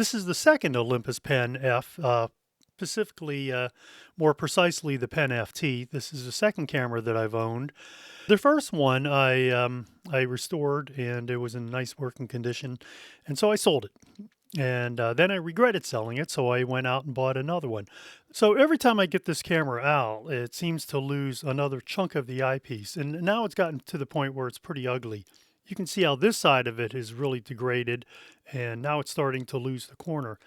This is the second Olympus Pen F, specifically, more precisely, the Pen FT. This is the second camera that I've owned. The first one I restored, and it was in nice working condition, and so I sold it. And then I regretted selling it, so I went out and bought another one. So every time I get this camera out, it seems to lose another chunk of the eyepiece, and now it's gotten to the point where it's pretty ugly. You can see how this side of it is really degraded, and now it's starting to lose the corner.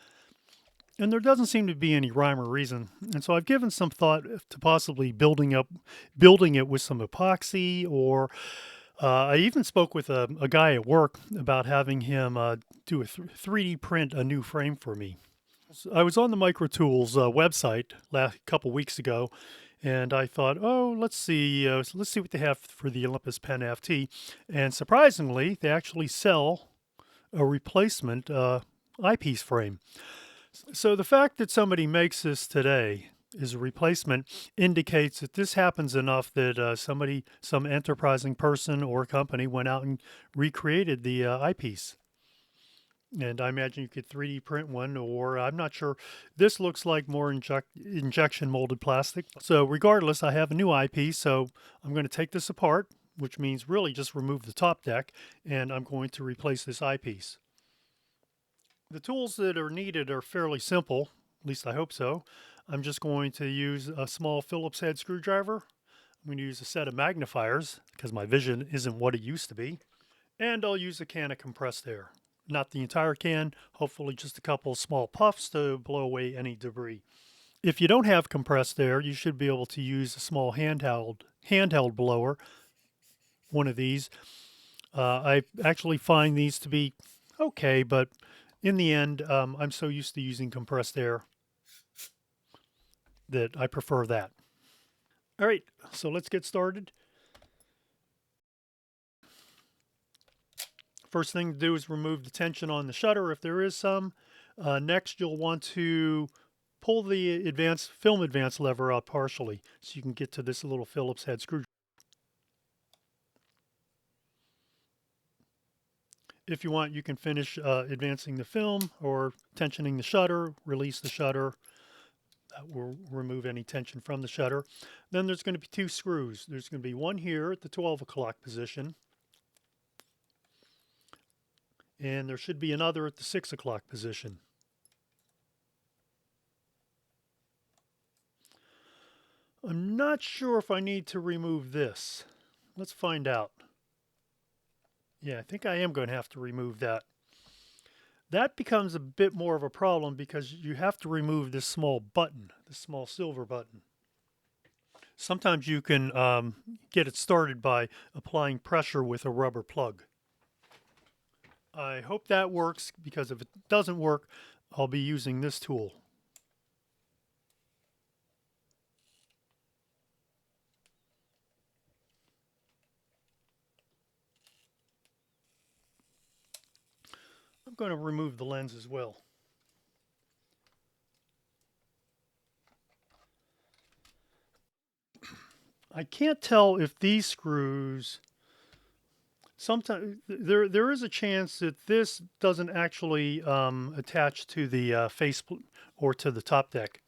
And there doesn't seem to be any rhyme or reason. And so I've given some thought to possibly building it with some epoxy, or I even spoke with a guy at work about having him do a 3D print a new frame for me. So I was on the Micro Tools website last couple weeks ago, and I thought, oh, let's see what they have for the Olympus Pen FT. And surprisingly, they actually sell a replacement eyepiece frame. So the fact that somebody makes this today is a replacement indicates that this happens enough that some enterprising person or company went out and recreated the eyepiece. And I imagine you could 3D print one, or I'm not sure. This looks like more injection molded plastic. So regardless, I have a new eyepiece, so I'm going to take this apart, which means really just remove the top deck, and I'm going to replace this eyepiece. The tools that are needed are fairly simple, at least I hope so. I'm just going to use a small Phillips head screwdriver. I'm going to use a set of magnifiers because my vision isn't what it used to be. And I'll use a can of compressed air. Not the entire can, hopefully just a couple of small puffs to blow away any debris. If you don't have compressed air, you should be able to use a small handheld blower, one of these. I actually find these to be okay, but in the end, I'm so used to using compressed air that I prefer that. All right, so let's get started. First thing to do is remove the tension on the shutter if there is some. Next, you'll want to pull the film advance lever out partially so you can get to this little Phillips head screwdriver. If you want, you can finish advancing the film or tensioning the shutter, release the shutter. That will remove any tension from the shutter. Then there's going to be two screws. There's going to be one here at the 12 o'clock position, and there should be another at the 6 o'clock position. I'm not sure if I need to remove this. Let's find out. Yeah, I think I am going to have to remove that. That becomes a bit more of a problem because you have to remove this small button, this small silver button. Sometimes you can get it started by applying pressure with a rubber plug. I hope that works, because if it doesn't work, I'll be using this tool. I'm going to remove the lens as well. I can't tell if these screws, sometimes there is a chance that this doesn't actually attach to the face or to the top deck.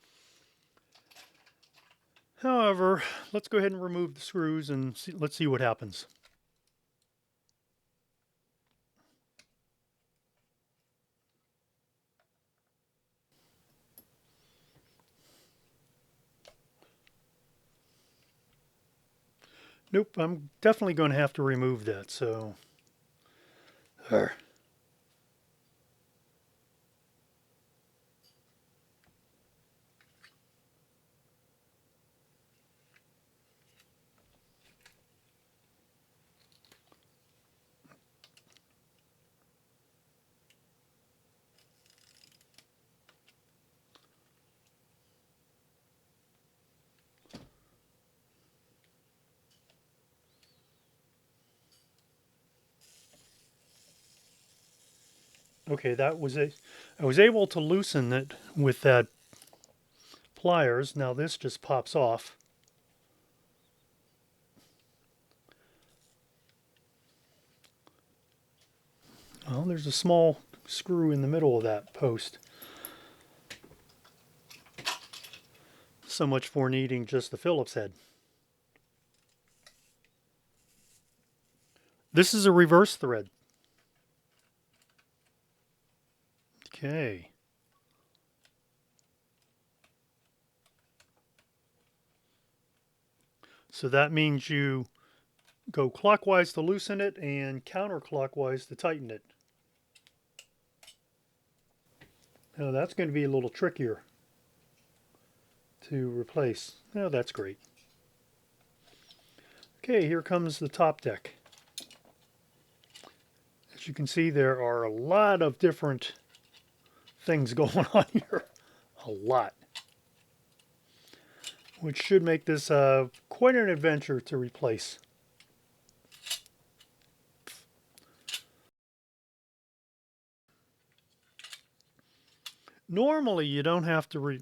However, let's go ahead and remove the screws and let's see what happens. Nope, I'm definitely going to have to remove that, so. Okay, I was able to loosen it with that pliers. Now this just pops off. Well, there's a small screw in the middle of that post. So much for needing just the Phillips head. This is a reverse thread. Okay. So that means you go clockwise to loosen it and counterclockwise to tighten it. Now that's going to be a little trickier to replace. Now that's great. Okay, here comes the top deck. As you can see, there are a lot of different things going on here. A lot. Which should make this quite an adventure to replace. Normally, you don't have to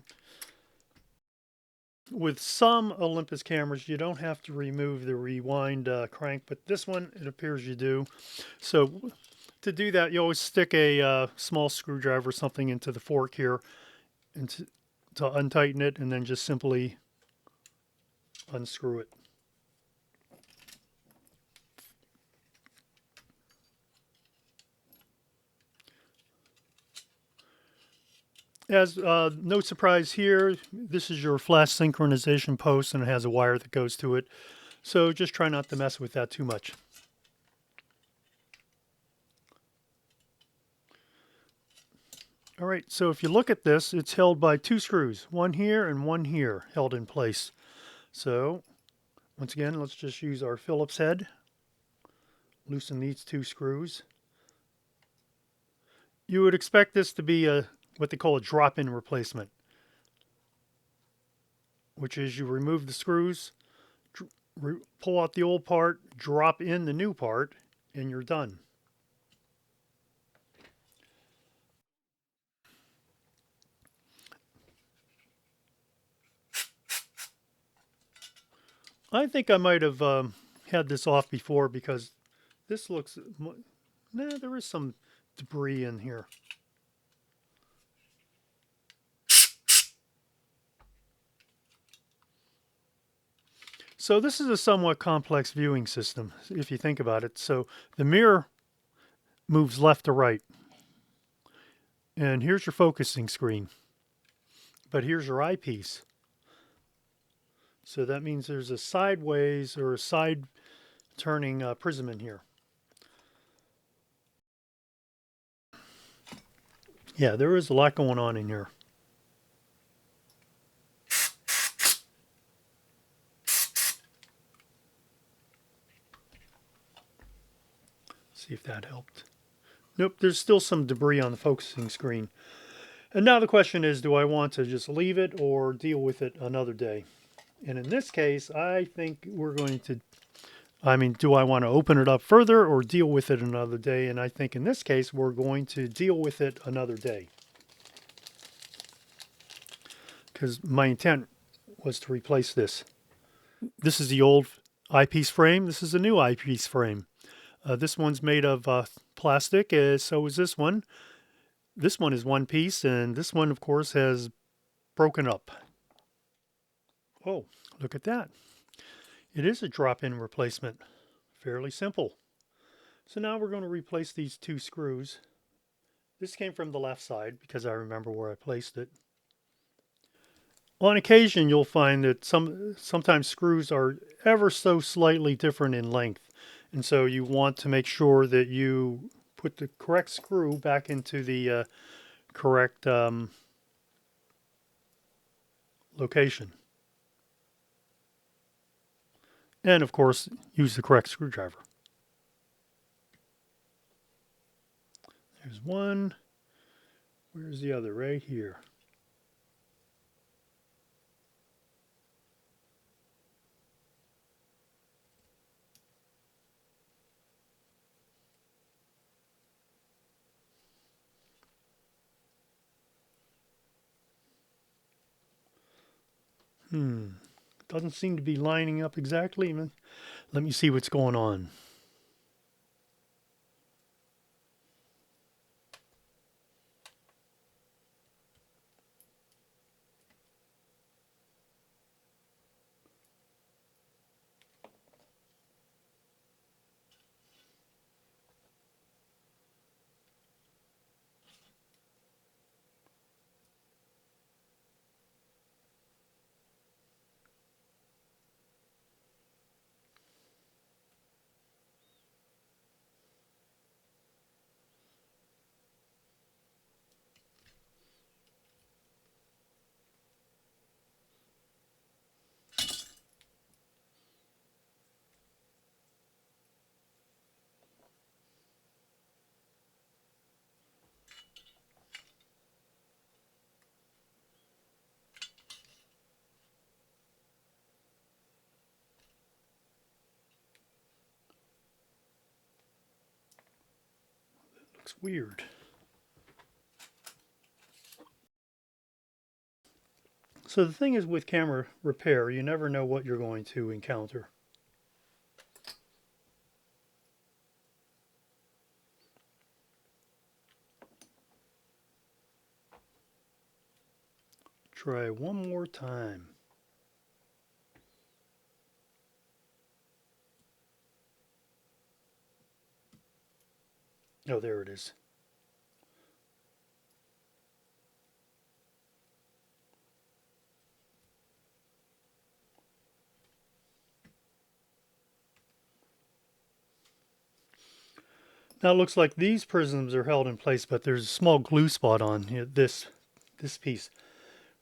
with some Olympus cameras, you don't have to remove the rewind crank, but this one, it appears you do. So to do that, you always stick a small screwdriver or something into the fork here and to untighten it, and then just simply unscrew it. As no surprise here, this is your flash synchronization post, and it has a wire that goes to it. So just try not to mess with that too much. All right, so if you look at this, it's held by two screws, one here and one here, held in place. So once again, let's just use our Phillips head. Loosen these two screws. You would expect this to be what they call a drop-in replacement, which is you remove the screws, pull out the old part, drop in the new part, and you're done. I think I might have had this off before, because this looks, nah, there is some debris in here. So this is a somewhat complex viewing system, if you think about it. So the mirror moves left to right. And here's your focusing screen. But here's your eyepiece. So that means there's a sideways or a side turning prism in here. Yeah, there is a lot going on in here. See if that helped. Nope, there's still some debris on the focusing screen. And now the question is, do I want to just leave it or deal with it another day? And in this case, I think we're going to, do I want to open it up further or deal with it another day? And I think in this case, we're going to deal with it another day, because my intent was to replace this. This is the old eyepiece frame. This is a new eyepiece frame. This one's made of plastic, so is this one. This one is one piece, and this one, of course, has broken up. Oh, look at that. It is a drop-in replacement. Fairly simple. So now we're going to replace these two screws. This came from the left side because I remember where I placed it. On occasion, you'll find that sometimes screws are ever so slightly different in length. And so you want to make sure that you put the correct screw back into the correct location. And of course, use the correct screwdriver. There's one. Where's the other? Right here. Doesn't seem to be lining up exactly. Let me see what's going on. Looks weird. So the thing is with camera repair, you never know what you're going to encounter. Try one more time. Oh, there it is. Now it looks like these prisms are held in place, but there's a small glue spot on here, this piece,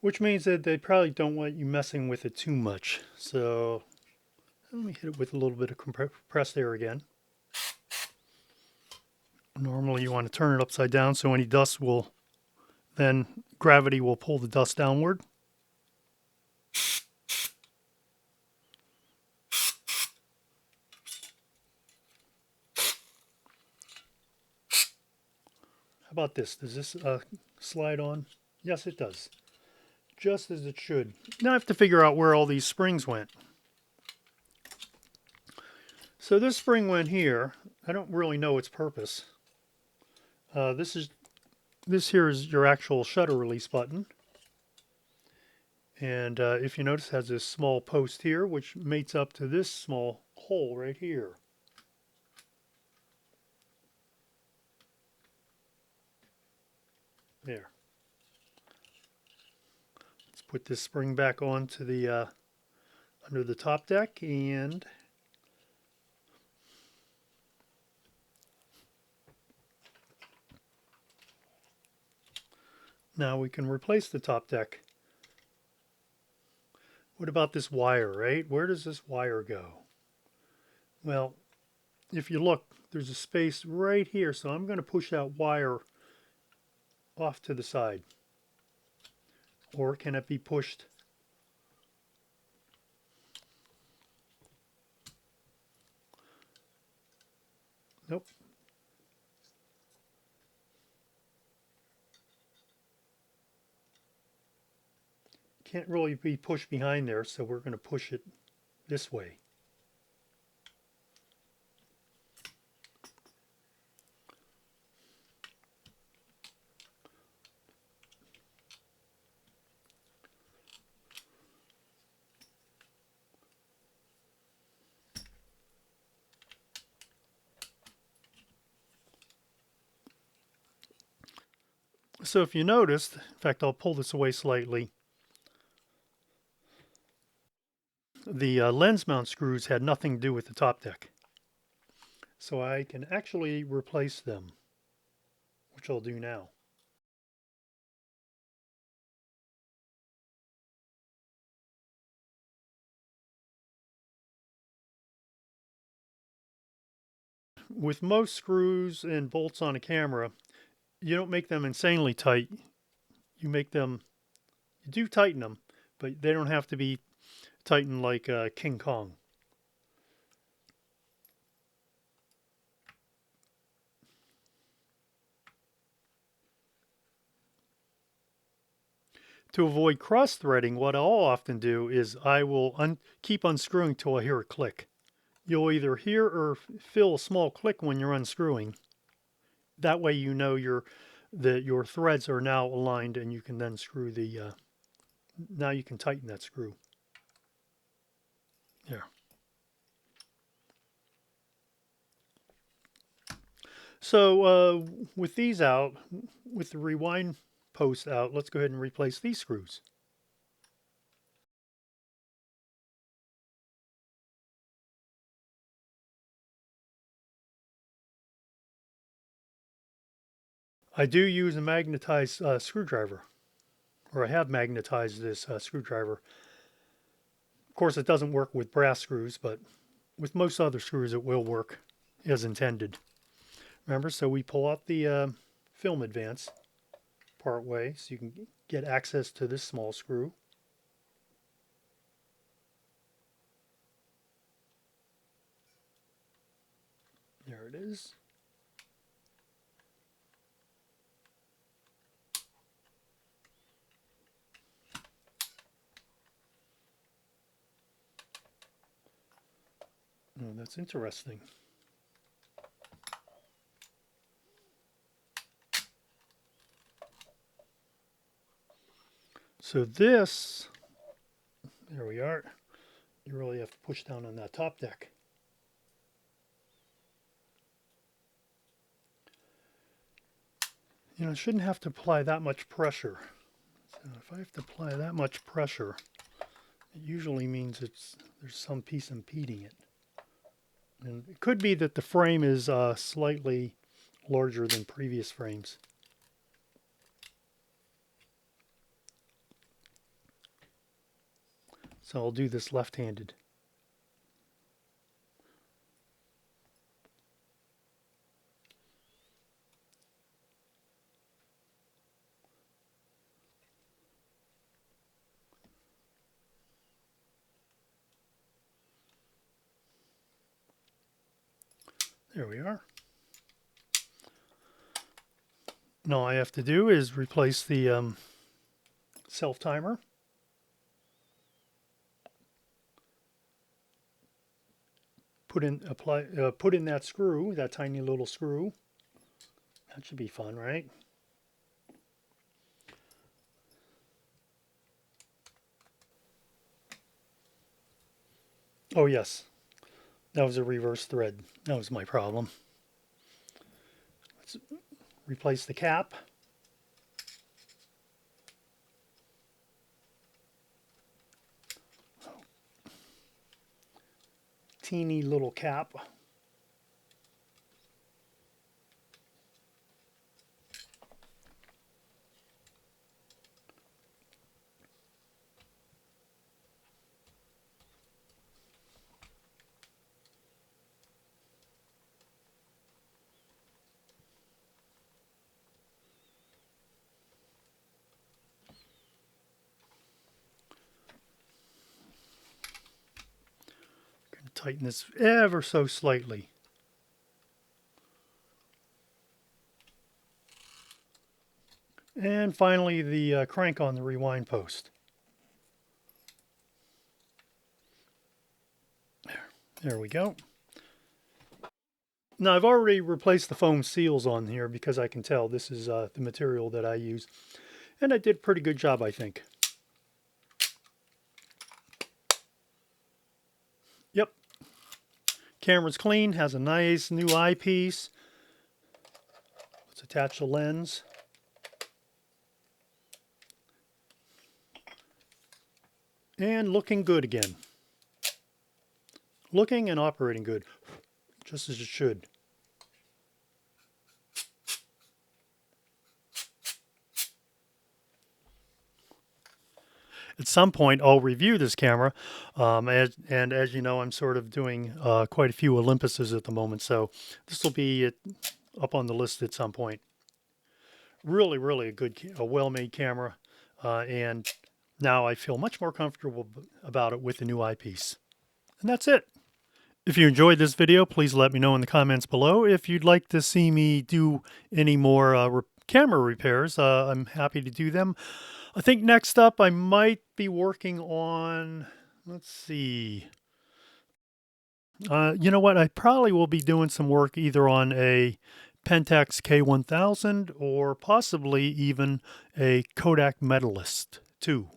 which means that they probably don't want you messing with it too much. So let me hit it with a little bit of compressed air again. Normally you want to turn it upside down so any dust will, then gravity will pull the dust downward. How about this? Does this slide on? Yes, it does. Just as it should. Now I have to figure out where all these springs went. So this spring went here. I don't really know its purpose. This here is your actual shutter release button. And if you notice, it has this small post here, which mates up to this small hole right here. There. Let's put this spring back onto the under the top deck, and now we can replace the top deck. What about this wire, right? Where does this wire go? Well, if you look, there's a space right here, so I'm going to push that wire off to the side. Or can it be pushed? Nope. Can't really be pushed behind there, so we're going to push it this way. So if you noticed, in fact, I'll pull this away slightly. The lens mount screws had nothing to do with the top deck. So I can actually replace them, which I'll do now. With most screws and bolts on a camera, you don't make them insanely tight. You do tighten them, but they don't have to be tightened like King Kong. To avoid cross-threading, what I'll often do is I will keep unscrewing till I hear a click. You'll either hear or feel a small click when you're unscrewing. That way you know that your threads are now aligned, and you can then screw the, now you can tighten that screw. There. So with these out, with the rewind post out, let's go ahead and replace these screws. I do use a magnetized screwdriver, or I have magnetized this screwdriver. Of course, it doesn't work with brass screws, but with most other screws it will work as intended. Remember, so we pull out the film advance part way so you can get access to this small screw. There it is. Oh, that's interesting. So this, there we are. You really have to push down on that top deck. You know, I shouldn't have to apply that much pressure. So if I have to apply that much pressure, it usually means there's some piece impeding it. And it could be that the frame is slightly larger than previous frames. So I'll do this left-handed. There we are. Now all I have to do is replace the self-timer. Put in that screw, that tiny little screw. That should be fun, right? Oh yes, that was a reverse thread. That was my problem. Let's replace the cap. Teeny little cap. Tighten this ever so slightly. And finally the crank on the rewind post. There we go. Now I've already replaced the foam seals on here because I can tell this is the material that I use. And I did a pretty good job, I think. Yep. Camera's clean, has a nice new eyepiece. Let's attach the lens. And looking good again. Looking and operating good, just as it should. At some point, I'll review this camera, and as you know, I'm sort of doing quite a few Olympuses at the moment, so this will be up on the list at some point. Really, really a well-made camera, and now I feel much more comfortable about it with the new eyepiece. And that's it. If you enjoyed this video, please let me know in the comments below. If you'd like to see me do any more camera repairs, I'm happy to do them. I think next up I might be working on, let's see. You know what? I probably will be doing some work either on a Pentax K1000 or possibly even a Kodak Medalist 2.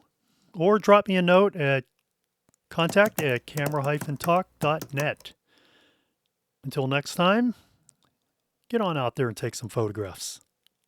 Or drop me a note at contact@camera-talk.net. Until next time, get on out there and take some photographs.